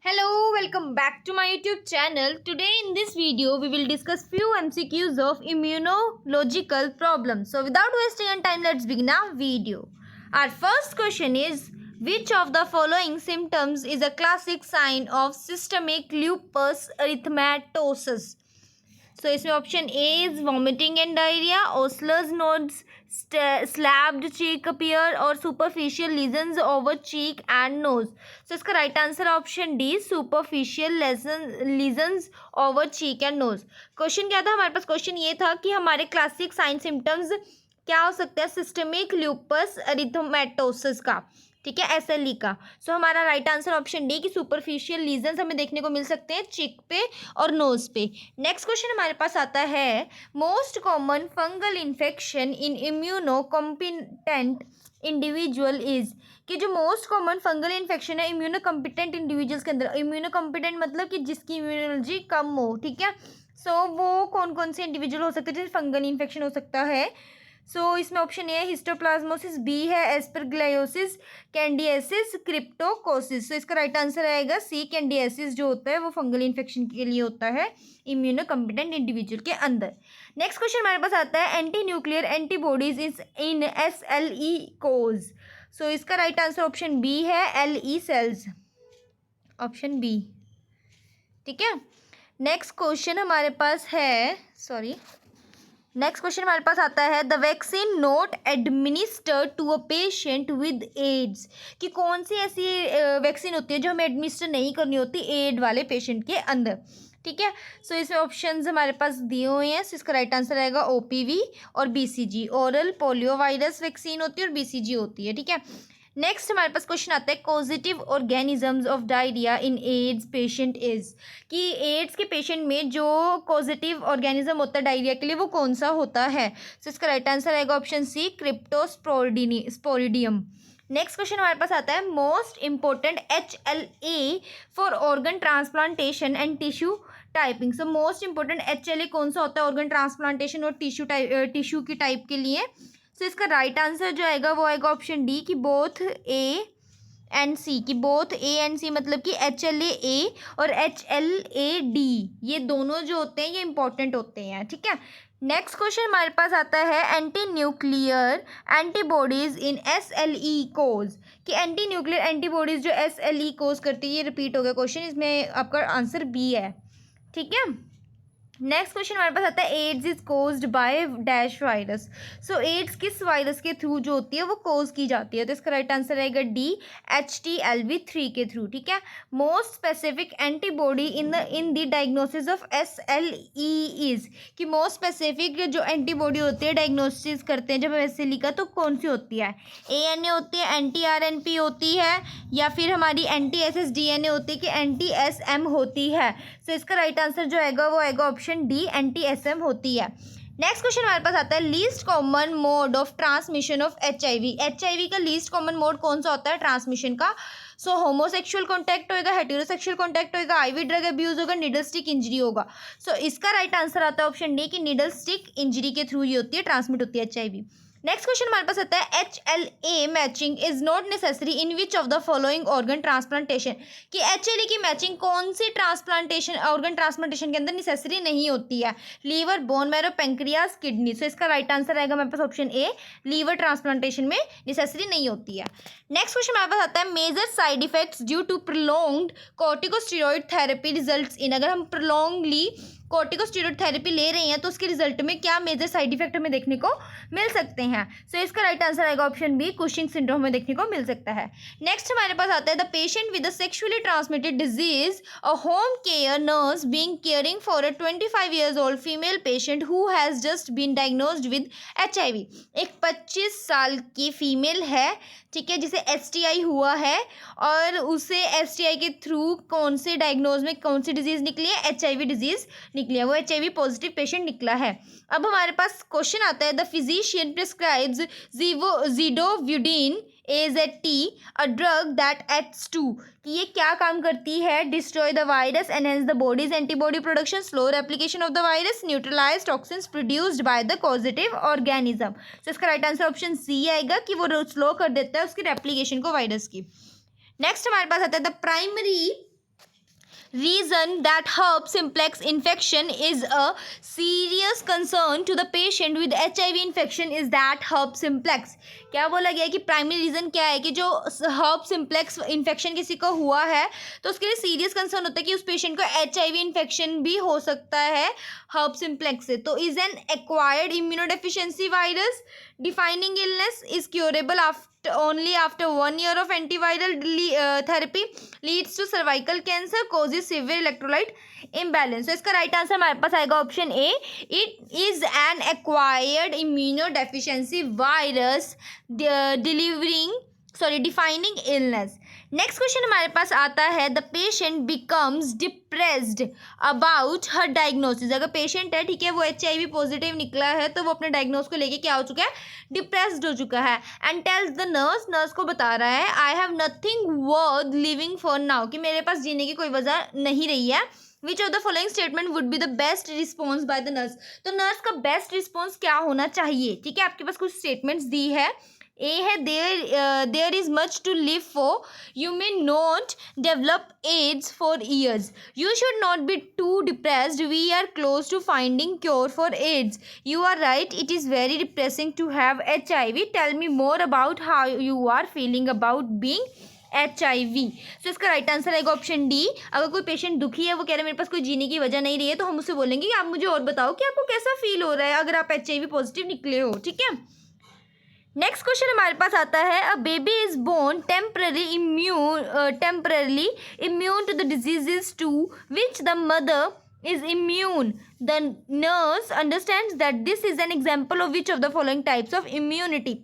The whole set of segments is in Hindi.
Hello, welcome back to my YouTube channel. Today in this video, we will discuss few MCQs of immunological problems. So without wasting any time, let's begin our video. Our first question is, which of the following symptoms is a classic sign of systemic lupus erythematosus? So इसमें option A is vomiting and diarrhoea, Osler's nodes, slapped cheek appear और superficial lesions over cheek and nose. So इसका right answer option D, superficial lesions over cheek and nose. Question क्या था हमारे पास? क्वेश्चन ये था कि हमारे क्लासिक साइन सिम्टम्स क्या हो सकते हैं सिस्टमिक ल्यूपस एरिथमेटोसिस का. ठीक है, SLE का. सो हमारा राइट आंसर ऑप्शन डी कि सुपरफिशियल लीजन्स हमें देखने को मिल सकते हैं चिक पे और नोज पे. नेक्स्ट क्वेश्चन हमारे पास आता है, most common fungal infection in immuno competent individual is. कि जो मोस्ट कॉमन फंगल इन्फेक्शन है इम्यूनो कॉम्पिटेंट इंडिविजुअल्स के अंदर, इम्यूनो कॉम्पिटेंट मतलब कि जिसकी इम्यूनोलॉजी कम हो. ठीक है, सो वो कौन कौन से इंडिविजुअल हो सकते हैं जिससे फंगल इन्फेक्शन हो सकता है. सो इसमें ऑप्शन ए है हिस्टोप्लाज्मोसिस, बी है एस्परगिलोसिस, कैंडियासिस, क्रिप्टोकोसिस. तो इसका राइट आंसर आएगा सी, कैंडियासिस जो होता है वो फंगल इन्फेक्शन के लिए होता है इम्यूनो कॉम्पिटेंट इंडिविजुअल के अंदर. नेक्स्ट क्वेश्चन हमारे पास आता है, anti nuclear antibodies is in SLE कोज. सो इसका राइट आंसर ऑप्शन बी है, LE सेल्स, ऑप्शन बी. ठीक है, नेक्स्ट क्वेश्चन हमारे पास है, नेक्स्ट क्वेश्चन हमारे पास आता है, the vaccine not administered to a patient with AIDS. कि कौन सी ऐसी वैक्सीन होती है जो हमें एडमिनिस्टर नहीं करनी होती एड वाले पेशेंट के अंदर. ठीक है, सो इसमें ऑप्शंस हमारे पास दिए हुए हैं. सो इसका राइट आंसर आएगा OPV और BCG. Oral polio virus vaccine होती है और BCG होती है. ठीक है, नेक्स्ट हमारे पास क्वेश्चन आता है, positive organisms of diarrhoea in ads patient is. कि एड्स के पेशेंट में जो पॉजिटिव ऑर्गेनिज्म होता है डायरिया के लिए वो कौन सा होता है. सो इसका राइट आंसर आएगा option C, cryptosporidium. Next question हमारे पास आता है, most important HLA for organ transplantation and tissue typing. So most important HLA कौन सा होता है ऑर्गन ट्रांसप्लांटेशन और टिश्यू की टाइप के लिए. सो इसका राइट आंसर जो आएगा वो आएगा ऑप्शन डी कि बोथ A एंड C. कि बोथ A एंड C मतलब कि HLA-A और HLA-D ये दोनों जो होते हैं ये इंपॉर्टेंट होते हैं. ठीक है, नेक्स्ट क्वेश्चन हमारे पास आता है, एंटी न्यूक्लियर एंटीबॉडीज इन SLE कोज. कि एंटी न्यूक्लियर एंटीबॉडीज जो SLE कोज करती है, ये रिपीट हो गया क्वेश्चन, इसमें आपका आंसर बी है. ठीक है, नेक्स्ट क्वेश्चन हमारे पास आता है, AIDS is caused by dash virus. So AIDS किस वायरस के थ्रू जो होती है वो कोज की जाती है. तो इसका राइट आंसर आएगा डी, HTLV-3 के थ्रू. ठीक है, most specific antibody in the diagnosis of SLE is. कि मोस्ट स्पेसिफिक जो एंटीबॉडी होती है डायग्नोसिस करते हैं जब SLE का, तो कौन सी होती है? ANA होती है, anti-RNP होती है, या फिर हमारी anti-SSDNA होती है कि anti-SM होती है. सो इसका राइट आंसर जो आएगा वो आएगा ऑप्शन डी, anti-SM होती है. नेक्स्ट क्वेश्चन हमारे पास आता है, least common mode of transmission of HIV का लीस्ट कॉमन मोड कौन सा होता है ट्रांसमिशन का. सो होमोसेक्सुअल कॉन्टैक्ट होगा, हेटेरोसेक्सुअल कॉन्टैक्ट होगा, IV ड्रग अब्यूज होगा, निडल स्टिक इंजरी होगा. सो इसका राइट आंसर आता है ऑप्शन डी कि निडल स्टिक इंजरी के थ्रू ये होती है, ट्रांसमिट होती है HIV. नेक्स्ट क्वेश्चन हमारे पास आता है, HLA matching is not necessary in which of the following organ transplantation. कि HLA की मैचिंग कौन सी ट्रांसप्लांटेशन ऑर्गन ट्रांसप्लांटेशन के अंदर नेसेसरी नहीं होती है. Liver, bone marrow, pancreas, kidney. So इसका राइट आंसर आएगा हमारे पास ऑप्शन ए, लीवर ट्रांसप्लांटेशन में नेसेसरी नहीं होती है. नेक्स्ट क्वेश्चन हमारे पास आता है, major side effects due to prolonged corticosteroid therapy results in. अगर हम प्रोलॉन्गली कॉर्टिकोस्टेरॉइड थेरेपी ले रहे हैं तो उसके रिजल्ट में क्या मेजर साइड इफेक्ट हमें देखने को मिल सकते हैं. सो इसका राइट आंसर आएगा ऑप्शन बी, कुशिंग सिंड्रोम में देखने को मिल सकता है. नेक्स्ट हमारे पास आता है, the patient with a sexually transmitted disease, a home care nurse being caring for a 25 years old female patient who has just been diagnosed with HIV. एक 25 साल की फीमेल है, ठीक है, जिसे STI हुआ है और उसे STI के थ्रू कौन से डायग्नोज में कौन सी डिजीज़ निकली है, HIV डिजीज़ निकली है, वो HIV पॉजिटिव पेशेंट निकला है. अब हमारे पास क्वेश्चन आता है, the physician prescribes zidovudine AZT a drug that acts to. कि ये क्या काम करती है, destroy the virus, enhance the body's antibody production, slow replication of the virus, neutralize toxins produced by the positive organism. तो इसका राइट आंसर ऑप्शन सी आएगा कि वो स्लो कर देता है उसकी रेप्लिकेशन को वायरस की. नेक्स्ट हमारे पास आता है, the primary reason that herpes simplex infection is a serious concern to the patient with HIV infection is that herpes simplex. क्या बोला गया है कि प्राइमरी रीज़न क्या है कि जो herpes simplex इन्फेक्शन किसी को हुआ है तो उसके लिए सीरियस कंसर्न होता है कि उस पेशेंट को HIV इन्फेक्शन भी हो सकता है herpes simplex से. तो is an acquired immunodeficiency virus defining illness is curable only after 1 year of antiviral therapy, leads to cervical cancer, causes severe electrolyte imbalance. तो इसका राइट आंसर हमारे पास आएगा option A. It is an acquired immunodeficiency virus defining illness. Next question हमारे पास आता है the patient becomes depressed about her diagnosis. अगर पेशेंट है ठीक है वो HIV पॉजिटिव निकला है तो वो अपने डायग्नोस को लेके क्या हो चुका है डिप्रेस्ड हो चुका है एंड टेल्स द नर्स को बता रहा है I have nothing worth living for now कि मेरे पास जीने की कोई वजह नहीं रही है. Which of the following statement would be the best response by the nurse. तो नर्स का बेस्ट रिस्पॉन्स क्या होना चाहिए. ठीक है आपके पास कुछ स्टेटमेंट्स दी है. ए है there is much to live for, you may not develop AIDS for years, you should not be too depressed, we are close to finding cure for AIDS, you are right, it is very depressing to have HIV, tell me more about how you are feeling about being HIV. तो इसका राइट आंसर आएगा ऑप्शन डी. अगर कोई पेशेंट दुखी है वो कह रहा है मेरे पास कोई जीने की वजह नहीं रही है तो हम उससे बोलेंगे कि आप मुझे और बताओ कि आपको कैसा फील हो रहा है अगर आप HIV पॉजिटिव निकले हो. ठीक है नेक्स्ट क्वेश्चन हमारे पास आता है a baby is born temporary immune to the diseases to which the mother is immune. The nurse understands that this is an example of which of the following types of immunity.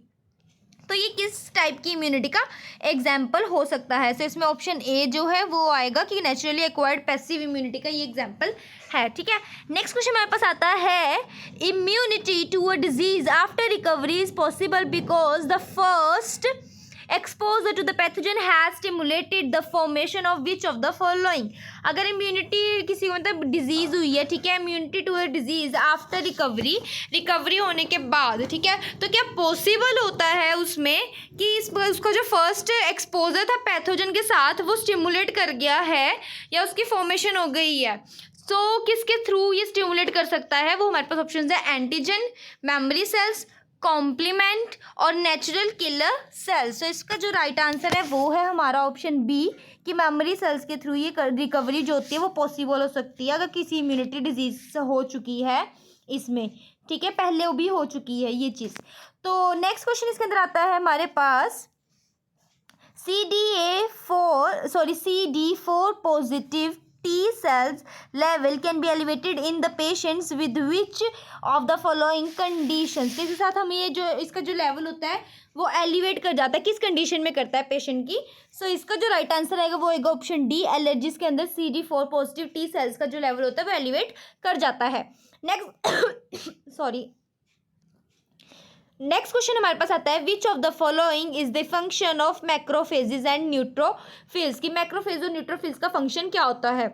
तो ये किस टाइप की इम्यूनिटी का एग्जाम्पल हो सकता है. तो इसमें ऑप्शन ए जो है वो आएगा कि नेचुरली एक्वायर्ड पैसिव इम्यूनिटी का ये एग्जाम्पल है. ठीक है नेक्स्ट क्वेश्चन हमारे पास आता है immunity to a disease after recovery is possible because the first exposure to the pathogen has stimulated the formation of which of the following. अगर इम्यूनिटी किसी को मतलब डिजीज़ हुई है ठीक है immunity to a disease after recovery होने के बाद ठीक है तो क्या पॉसिबल होता है उसमें कि उसका जो फर्स्ट एक्सपोजर था पैथोजन के साथ वो स्टिमुलेट कर गया है या उसकी फॉर्मेशन हो गई है. तो किसके थ्रू ये स्टिमुलेट कर सकता है वो हमारे पास ऑप्शन है एंटीजन, मेमोरी सेल्स, कॉम्प्लीमेंट और नेचुरल किलर सेल्स. तो इसका जो राइट आंसर है वो है हमारा ऑप्शन बी कि मेमोरी सेल्स के थ्रू ये रिकवरी जो होती है वो पॉसिबल हो सकती है अगर किसी इम्यूनिटी डिजीज हो चुकी है इसमें. ठीक है पहले वो भी हो चुकी है ये चीज़. तो नेक्स्ट क्वेश्चन इसके अंदर आता है हमारे पास CD4 positive T cells level can be elevated in the patients with which of the following conditions. के साथ हम ये जो इसका जो लेवल होता है वो एलिवेट कर जाता है किस कंडीशन में करता है पेशेंट की. सो इसका जो राइट आंसर आएगा वो आएगा ऑप्शन डी. एलर्जीज के अंदर CD4 पॉजिटिव T cells का जो लेवल होता है वो एलिवेट कर जाता है. नेक्स्ट क्वेश्चन हमारे पास आता है which of the following is the function of macrophages and neutrophils. की मैक्रोफेज और न्यूट्रोफिल्स का फंक्शन क्या होता है.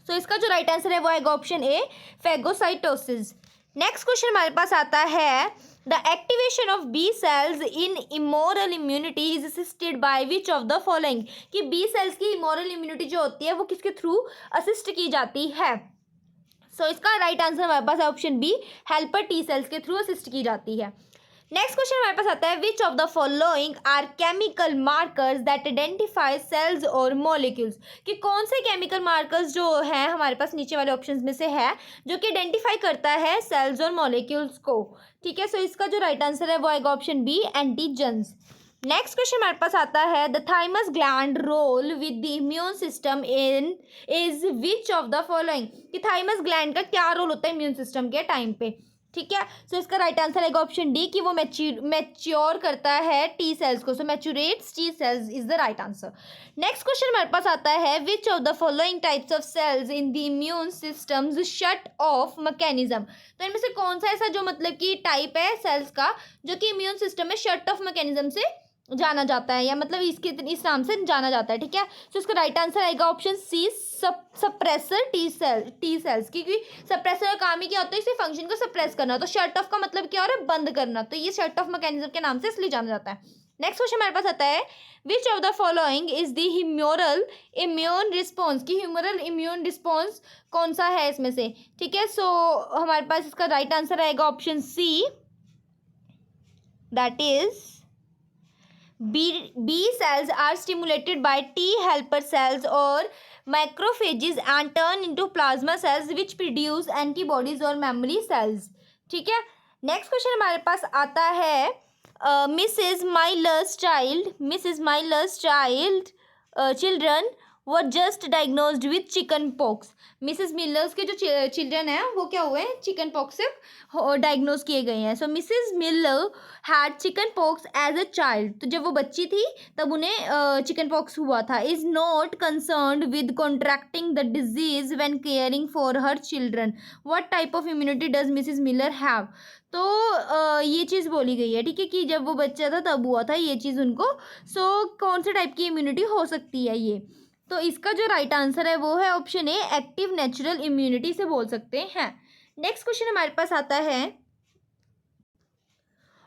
तो इसका जो राइट आंसर है वो आएगा option A phagocytosis. Next question हमारे पास आता है the activation of B cells in humoral immunity is assisted by which of the following. कि बी सेल्स की इमोरल इम्यूनिटी जो होती है वो किसके थ्रू असिस्ट की जाती है. सो इसका राइट आंसर हमारे पास है option B helper T cells के थ्रू असिस्ट की जाती है. नेक्स्ट क्वेश्चन हमारे पास आता है which of the following are chemical markers that identify cells और मॉलिक्यूल्स. कि कौन से केमिकल मार्कर्स जो हैं हमारे पास नीचे वाले ऑप्शंस में से है जो कि आइडेंटिफाई करता है सेल्स और मॉलिक्यूल्स को. ठीक है सो इसका जो राइट आंसर है वो आएगा option B antigens. Next question हमारे पास आता है the thymus gland role with the immune system in is which of the following. कि थाइमस ग्लैंड का क्या रोल होता है इम्यून सिस्टम के टाइम पे. ठीक है सो इसका राइट आंसर आएगा ऑप्शन डी कि वो मैच्योर करता है T सेल्स को. So maturates T cells is the right answer. Next question हमारे पास आता है which of the following types of cells in the immune systems shut off mechanism. तो इनमें से कौन सा ऐसा जो मतलब कि टाइप है सेल्स का जो कि इम्यून सिस्टम में शट ऑफ मैकेनिज्म से जाना जाता है या मतलब इस नाम से जाना जाता है. ठीक है तो इसका राइट आंसर आएगा option C suppressor T cells. क्योंकि सप्रेसर का काम ही क्या होता है इसे फंक्शन को सप्रेस करना. तो शट ऑफ का मतलब क्या हो रहा है बंद करना. तो ये शट ऑफ मैकेनिज्म के नाम से इसलिए जाना जाता है. नेक्स्ट क्वेश्चन हमारे पास आता है which of the following is the humoral immune response, की ह्यूमरल इम्यून रिस्पॉन्स कौन सा है इसमें से, ठीक है। सो हमारे पास इसका राइट आंसर आएगा option C, that is B cells are stimulated by T helper cells or macrophages and turn into plasma cells which produce antibodies और memory cells, ठीक है। नेक्स्ट क्वेश्चन हमारे पास आता है Mrs Miller's child children were just diagnosed with chicken pox. Mrs Miller's के जो चिल्ड्रन हैं वो क्या हुए हैं, चिकन पॉक्स से डायग्नोज किए गए हैं। So Mrs Miller had chicken pox as a child, तो जब वो बच्ची थी तब उन्हें चिकन पॉक्स हुआ था। Is not concerned with contracting the disease when caring for her children, what type of immunity does Mrs Miller have. तो ये चीज़ बोली गई है, ठीक है, कि जब वो बच्चा था तब हुआ था ये चीज़ उनको। सो कौन से टाइप की इम्यूनिटी हो सकती है ये, तो इसका जो राइट आंसर है वो है option A, active natural immunity से बोल सकते हैं। नेक्स्ट क्वेश्चन हमारे पास आता है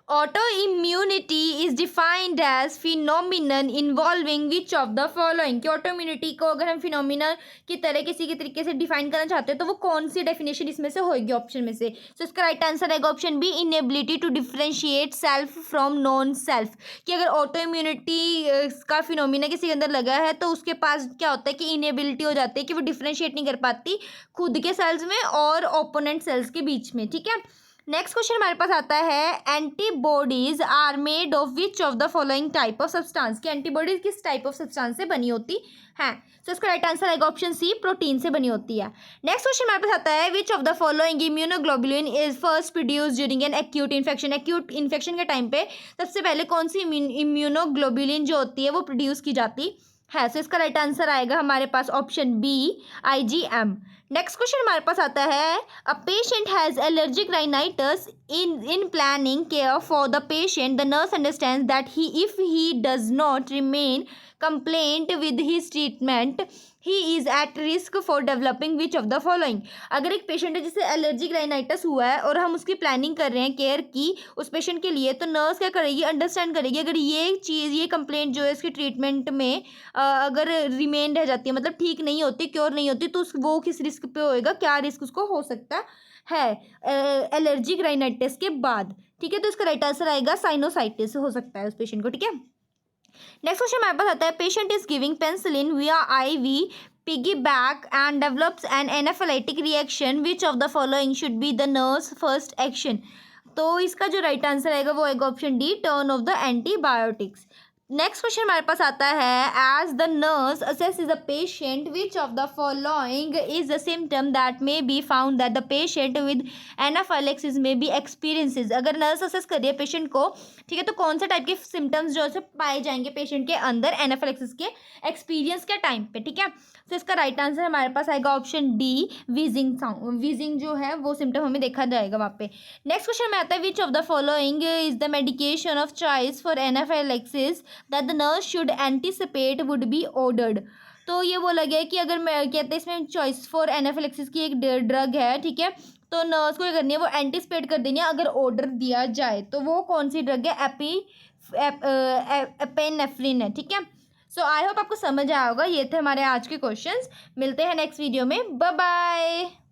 autoimmunity is defined as phenomenon involving which of the following, कि ऑटो इम्यूनिटी को अगर हम फिनोमिनन की तरह किसी के तरीके से डिफाइन करना चाहते हैं तो वो कौन सी डेफिनेशन इसमें से होगी ऑप्शन में से। तो इसका राइट आंसर आएगा option B, inability to differentiate self from non self, कि अगर ऑटो इम्यूनिटी का फिनोमिना किसी के अंदर लगा है तो उसके पास क्या होता है कि इनएबिलिटी हो जाती है, कि वो डिफरेंशिएट नहीं कर पाती खुद के सेल्स में और ओपोनेंट सेल्स के बीच में, ठीक है। नेक्स्ट क्वेश्चन हमारे पास आता है antibodies are made of which of the following type of substance, की एंटीबॉडीज किस टाइप ऑफ सब्सटेंस से बनी होती है। तो इसका राइट आंसर आएगा ऑप्शन सी, प्रोटीन से बनी होती है। नेक्स्ट क्वेश्चन हमारे पास आता है which of the following immunoglobulin is first produce during an acute infection, acute infection के टाइम पे सबसे पहले कौन सी इम्यूनोग्लोबुलिन जो होती है वो प्रोड्यूस की जाती है। सो इसका राइट आंसर आएगा हमारे पास option B, IgM। Next question हमारे पास आता है a patient has allergic rhinitis in planning care for the patient the nurse understands that he if he does not remain compliant with his treatment he is at risk for developing which of the following. अगर एक पेशेंट है जिसे एलर्जिक राइनाइटिस हुआ है और हम उसकी प्लानिंग कर रहे हैं केयर की उस पेशेंट के लिए, तो नर्स क्या करेगी, अंडरस्टैंड करेगी अगर ये चीज़, ये कंप्लेंट जो है इसके ट्रीटमेंट में अगर रिमेन रह जाती है, मतलब ठीक नहीं होती, क्योर नहीं होती, तो वो किस रिस्क पे होएगा, क्या रिस्क उसको हो सकता है एलर्जिक राइनाइटिस के बाद, ठीक है। तो इसका राइट आंसर आएगा साइनोसाइटिस हो सकता है उस पेशेंट को, ठीक है। नेक्स्ट क्वेश्चन हमारे पास आता है पेशेंट इज गिविंग पेंसिलिन विया IV piggyback and develops an anaphylactic reaction, which of the following should be the nurse first action। तो इसका जो राइट आंसर आएगा वो आएगा option D, turn off the antibiotics. Next question हमारे पास आता है as the nurse assess the patient which of the following is the symptom that may be found that the patient with anaphylaxis may be experiences. अगर नर्स असेस कर रही है पेशेंट को, ठीक है, तो कौन से टाइप के सिम्टम्स जो है पाए जाएंगे पेशेंट के अंदर एनाफाइलेक्सिस के एक्सपीरियंस के टाइम पे, ठीक है। तो इसका राइट आंसर हमारे पास आएगा option D, wheezing sound, wheezing जो है वो सिम्टम हमें देखा जाएगा वहाँ पे। नेक्स्ट क्वेश्चन में आता है which of the following is the medication of choice for anaphylaxis that the nurse should anticipate would be ordered. तो ये बोला गया है कि अगर मैं कहते हैं इसमें चॉइस फॉर एनाफाइलेक्सिस की एक ड्रग है, ठीक है, तो नर्स को क्या करनी है, वो एंटिसिपेट कर देनी है अगर ऑर्डर दिया जाए। तो वो कौन सी ड्रग है, एपिनेफ्रिन है, ठीक है। सो आई होप आपको समझ आया होगा। ये थे हमारे आज के क्वेश्चंस। मिलते हैं नेक्स्ट वीडियो में, बाय बाय।